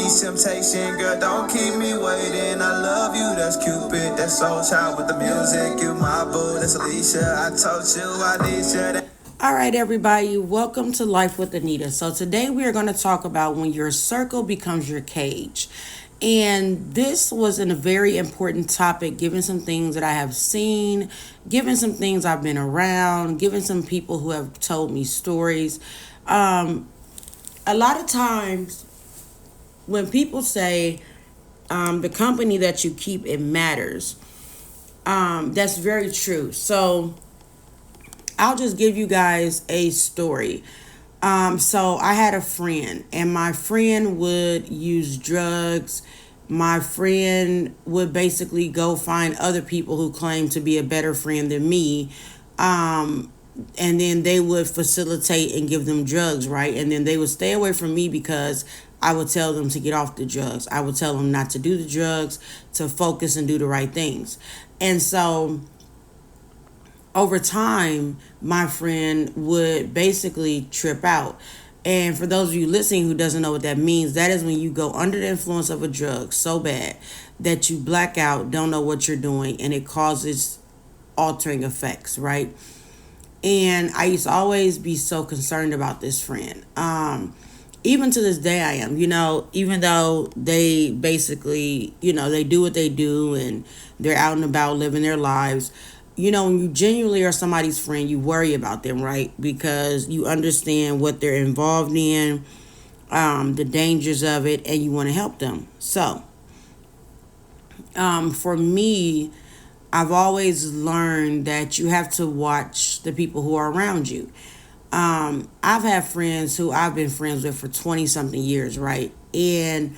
ease temptation, girl, don't keep me waiting. I love you, that's Cupid, that's Soul Child with the music. You my boo, that's Alicia. I told you I need you. All right, everybody, welcome to Life with Anita. So today we are going to talk about when your circle becomes your cage. And this was a very important topic, given some things that I have seen, given some things I've been around, given some people who have told me stories. A lot of times when people say the company that you keep, it matters, that's very true. So I'll just give you guys a story. So I had a friend, and my friend would use drugs. My friend would basically go find other people who claimed to be a better friend than me. And then they would facilitate and give them drugs, right? And then they would stay away from me because I would tell them to get off the drugs. I would tell them not to do the drugs, to focus and do the right things. And so over time, my friend would basically trip out. And for those of you listening who doesn't know what that means, that is when you go under the influence of a drug so bad that you black out, don't know what you're doing, and it causes altering effects, right? And I used to always be so concerned about this friend. Even to this day I am, even though they basically, they do what they do and they're out and about living their lives. When you genuinely are somebody's friend, you worry about them, right? Because you understand what they're involved in, the dangers of it, and you want to help them. So, for me, I've always learned that you have to watch the people who are around you. I've had friends who I've been friends with for 20 something years, right? And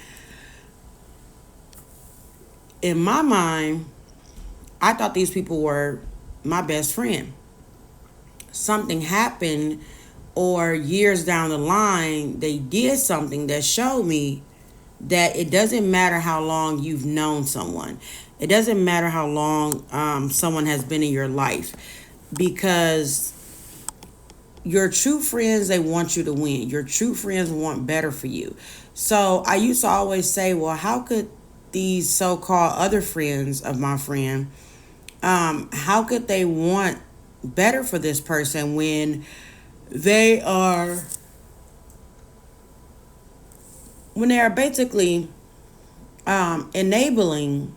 in my mind, I thought these people were my best friend. Something happened, or years down the line, they did something that showed me that it doesn't matter how long you've known someone. It doesn't matter how long someone has been in your life, because your true friends, they want you to win. Your true friends want better for you. So I used to always say, well, how could these so-called other friends of my friend, how could they want better for this person when they are basically enabling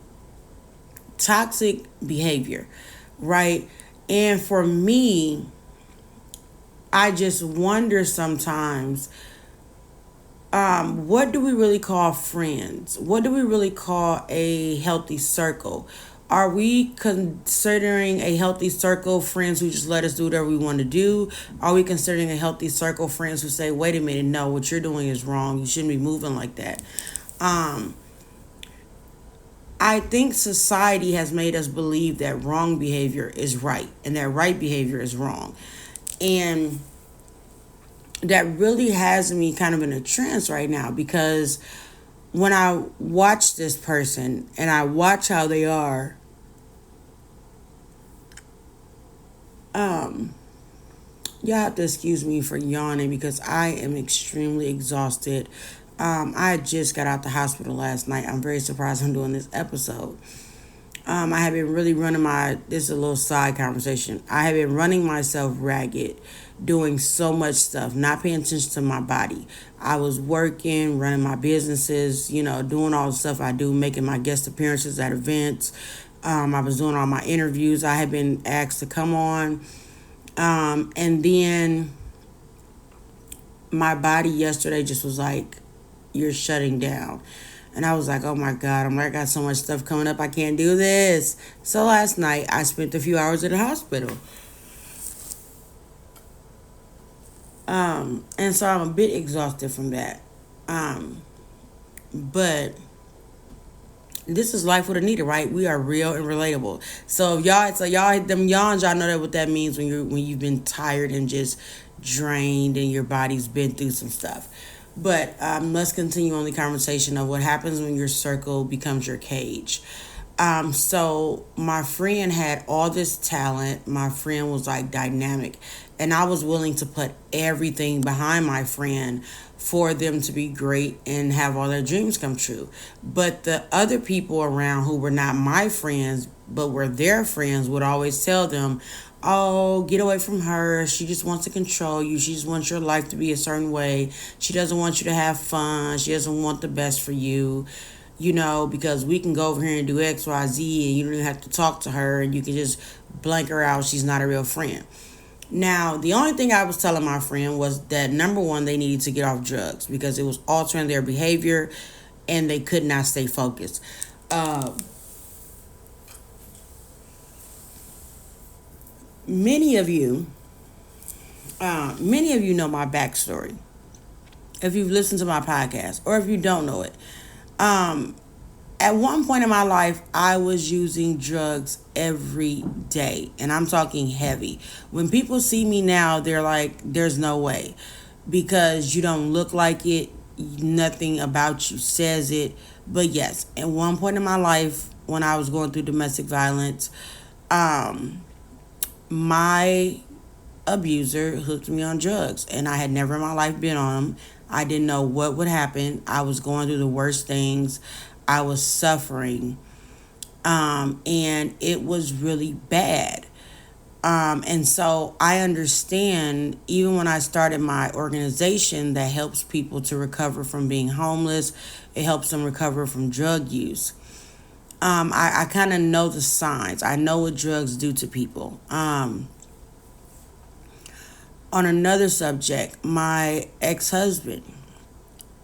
toxic behavior, right? And for me, I just wonder sometimes, what do we really call friends? What do we really call a healthy circle? Are we considering a healthy circle friends who just let us do whatever we want to do? Are we considering a healthy circle friends who say, wait a minute, no, what you're doing is wrong. You shouldn't be moving like that. I think society has made us believe that wrong behavior is right and that right behavior is wrong. And that really has me kind of in a trance right now, because when I watch this person and I watch how they are, y'all have to excuse me for yawning because I am extremely exhausted. I just got out the hospital last night. I'm very surprised I'm doing this episode. I have been really running this is a little side conversation. I have been running myself ragged, doing so much stuff, not paying attention to my body. I was working, running my businesses, doing all the stuff I do, making my guest appearances at events. I was doing all my interviews. I had been asked to come on. And then my body yesterday just was like, you're shutting down. And I was like, oh my God, I got so much stuff coming up. I can't do this. So last night I spent a few hours at the hospital. And so I'm a bit exhausted from that. But this is Life with Anita, right? We are real and relatable. So y'all them yawns, y'all know what that means when you've been tired and just drained and your body's been through some stuff. But let's continue on the conversation of what happens when your circle becomes your cage. So my friend had all this talent. My friend was like dynamic, and I was willing to put everything behind my friend for them to be great and have all their dreams come true. But the other people around who were not my friends but were their friends would always tell them, oh, get away from her. She just wants to control you. She just wants your life to be a certain way. She doesn't want you to have fun. She doesn't want the best for you. Because we can go over here and do X, Y, Z, and you don't even have to talk to her, and you can just blank her out. She's not a real friend. Now, the only thing I was telling my friend was that, number one, they needed to get off drugs because it was altering their behavior and they could not stay focused. Many of you know my backstory if you've listened to my podcast, or if you don't know it. At one point in my life, I was using drugs every day, and I'm talking heavy. When people see me now, they're like, there's no way, because you don't look like it. Nothing about you says it. But yes, at one point in my life, when I was going through domestic violence, my abuser hooked me on drugs, and I had never in my life been on them. I didn't know what would happen. I was going through the worst things. I was suffering, and it was really bad. And so I understand, even when I started my organization that helps people to recover from being homeless, it helps them recover from drug use. I kind of know the signs. I know what drugs do to people. On another subject, my ex-husband,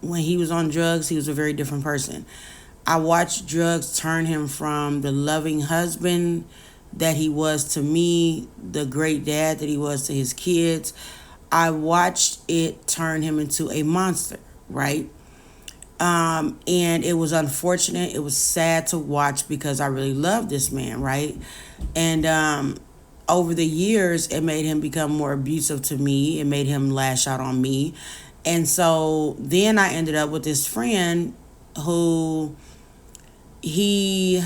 when he was on drugs, he was a very different person. I watched drugs turn him from the loving husband that he was to me, the great dad that he was to his kids. I watched it turn him into a monster, right? And it was unfortunate. It was sad to watch because I really loved this man, right? And over the years, it made him become more abusive to me. It made him lash out on me. And so then I ended up with this friend who he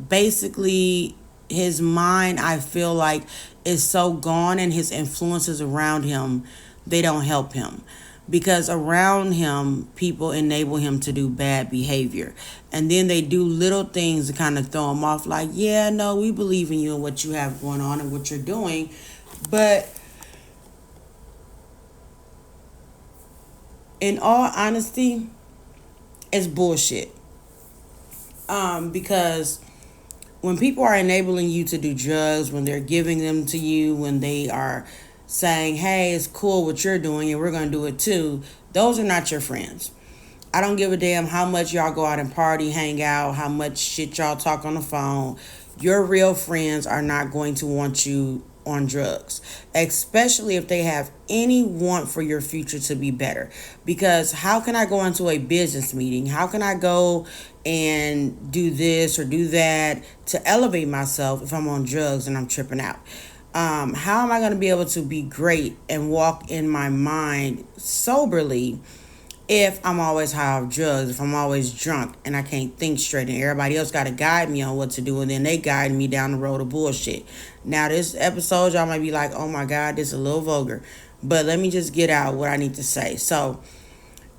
basically, his mind, I feel like, is so gone, and his influences around him, they don't help him. Because around him, people enable him to do bad behavior. And then they do little things to kind of throw him off, like, yeah, no, we believe in you and what you have going on and what you're doing. But in all honesty, it's bullshit. Because when people are enabling you to do drugs, when they're giving them to you, when they are saying, hey, it's cool what you're doing and we're going to do it too, those are not your friends. I don't give a damn how much y'all go out and party, hang out, how much shit y'all talk on the phone. Your real friends are not going to want you on drugs, especially if they have any want for your future to be better. Because how can I go into a business meeting? How can I go and do this or do that to elevate myself if I'm on drugs and I'm tripping out? How am I going to be able to be great and walk in my mind soberly if I'm always high off drugs, if I'm always drunk and I can't think straight, and everybody else got to guide me on what to do, and then they guide me down the road of bullshit? Now, this episode, y'all might be like, oh my God, this is a little vulgar. But let me just get out what I need to say. So,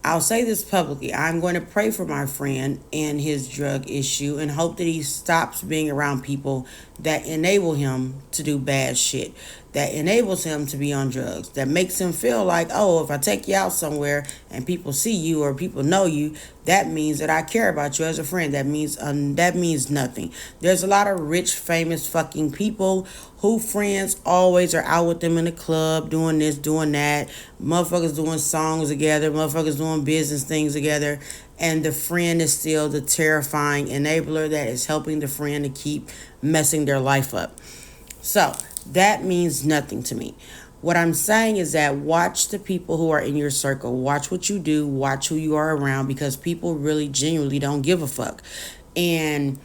I'll say this publicly. I'm going to pray for my friend and his drug issue and hope that he stops being around people that enable him to do bad shit, that enables him to be on drugs, that makes him feel like, oh, if I take you out somewhere and people see you or people know you, that means that I care about you as a friend. That means nothing. There's a lot of rich, famous fucking people who friends always are out with them in the club, doing this, doing that. Motherfuckers doing songs together, motherfuckers doing business things together. And the friend is still the terrifying enabler that is helping the friend to keep messing their life up. So that means nothing to me. What I'm saying is that watch the people who are in your circle. Watch what you do. Watch who you are around, because people really genuinely don't give a fuck. And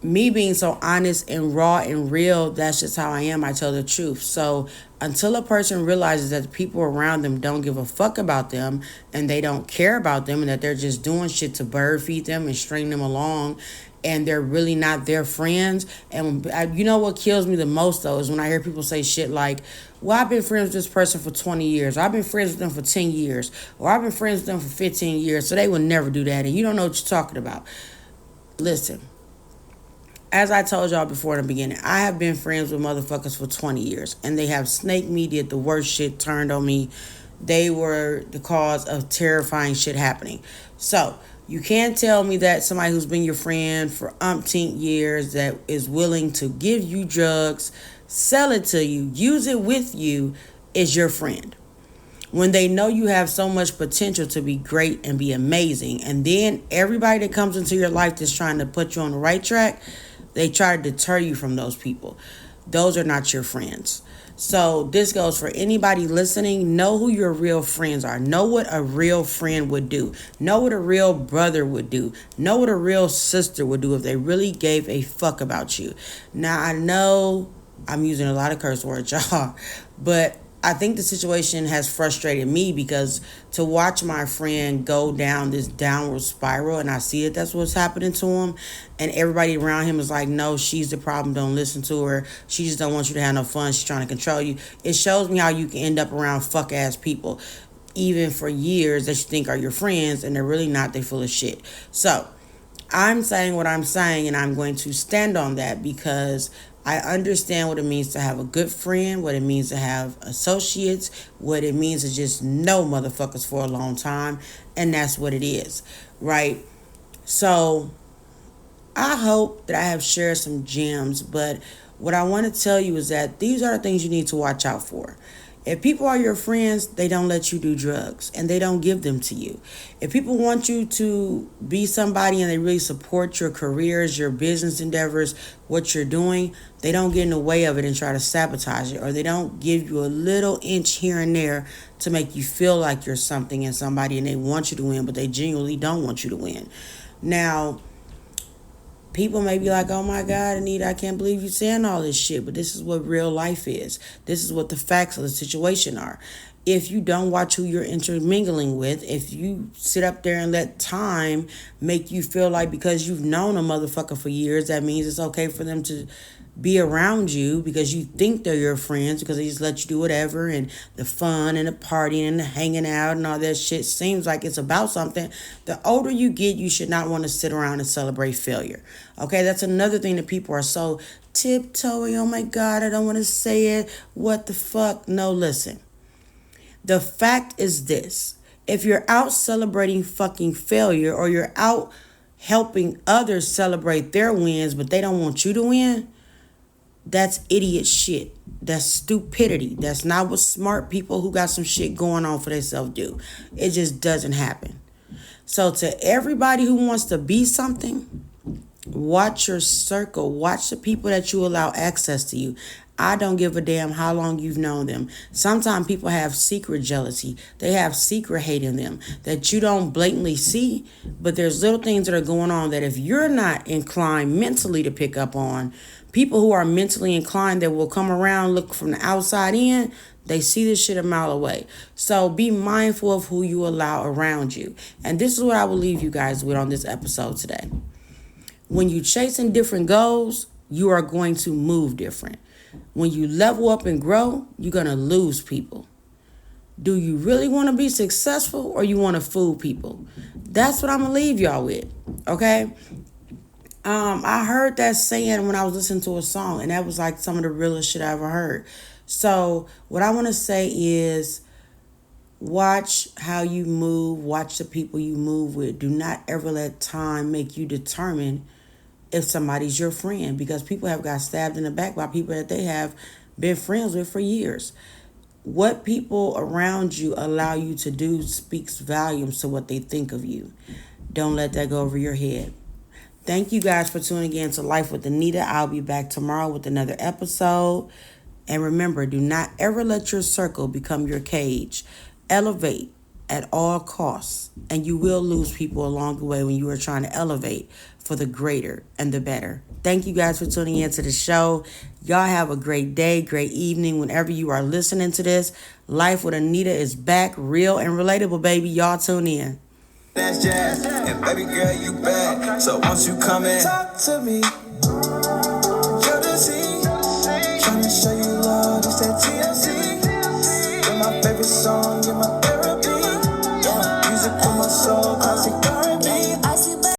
me being so honest and raw and real, that's just how I am. I tell the truth. So until a person realizes that the people around them don't give a fuck about them and they don't care about them, and that they're just doing shit to bird feed them and string them along and they're really not their friends. And you know what kills me the most though is when I hear people say shit like, well, I've been friends with this person for 20 years, or I've been friends with them for 10 years, or I've been friends with them for 15 years, so they would never do that, and you don't know what you're talking about. Listen, as I told y'all before in the beginning, I have been friends with motherfuckers for 20 years, and they have snaked me, did the worst shit, turned on me. They were the cause of terrifying shit happening. So, you can't tell me that somebody who's been your friend for umpteen years that is willing to give you drugs, sell it to you, use it with you, is your friend. When they know you have so much potential to be great and be amazing, and then everybody that comes into your life that's trying to put you on the right track, they try to deter you from those people. Those are not your friends. So this goes for anybody listening. Know who your real friends are. Know what a real friend would do. Know what a real brother would do. Know what a real sister would do if they really gave a fuck about you. Now, I know I'm using a lot of curse words, y'all, but I think the situation has frustrated me because to watch my friend go down this downward spiral, and I see that that's what's happening to him, and everybody around him is like, no, she's the problem, don't listen to her, she just don't want you to have no fun, she's trying to control you. It shows me how you can end up around fuck ass people, even for years, that you think are your friends, and they're really not, they full of shit. So I'm saying what I'm saying, and I'm going to stand on that because I understand what it means to have a good friend, what it means to have associates, what it means to just know motherfuckers for a long time, and that's what it is, right? So I hope that I have shared some gems, but what I want to tell you is that these are the things you need to watch out for. If people are your friends, they don't let you do drugs and they don't give them to you. If people want you to be somebody and they really support your careers, your business endeavors, what you're doing, they don't get in the way of it and try to sabotage it, or they don't give you a little inch here and there to make you feel like you're something and somebody and they want you to win, but they genuinely don't want you to win. Now, people may be like, oh my God, Anita, I can't believe you saying all this shit. But this is what real life is. This is what the facts of the situation are. If you don't watch who you're intermingling with, if you sit up there and let time make you feel like because you've known a motherfucker for years, that means it's okay for them to be around you because you think they're your friends because they just let you do whatever, and the fun and the partying and the hanging out and all that shit seems like it's about something. The older you get, you should not want to sit around and celebrate failure. Okay, that's another thing that people are so tiptoeing. Oh my God, I don't want to say it. What the fuck? No, listen. The fact is this. If you're out celebrating fucking failure, or you're out helping others celebrate their wins, but they don't want you to win, that's idiot shit. That's stupidity. That's not what smart people who got some shit going on for themselves do. It just doesn't happen. So to everybody who wants to be something, watch your circle. Watch the people that you allow access to you. I don't give a damn how long you've known them. Sometimes people have secret jealousy. They have secret hate in them that you don't blatantly see, but there's little things that are going on that if you're not inclined mentally to pick up on, people who are mentally inclined that will come around, look from the outside in, they see this shit a mile away. So be mindful of who you allow around you. And this is what I will leave you guys with on this episode today. When you chasing different goals, you are going to move different. When you level up and grow, you're going to lose people. Do you really want to be successful, or you want to fool people? That's what I'm going to leave y'all with, okay? I heard that saying when I was listening to a song, and that was like some of the realest shit I ever heard. So what I want to say is, watch how you move, watch the people you move with. Do not ever let time make you determine if somebody's your friend, because people have got stabbed in the back by people that they have been friends with for years. What people around you allow you to do speaks volumes to what they think of you. Don't let that go over your head. Thank you guys for tuning in to Life with Anita. I'll be back tomorrow with another episode. And remember, do not ever let your circle become your cage. Elevate at all costs, and you will lose people along the way when you are trying to elevate for the greater and the better. Thank you guys for tuning in to the show. Y'all have a great day, great evening whenever you are listening to this. Life with Anita is back, real and relatable, baby. Y'all tune in. That's jazz. And baby girl, you bad. So won't you come and talk to me?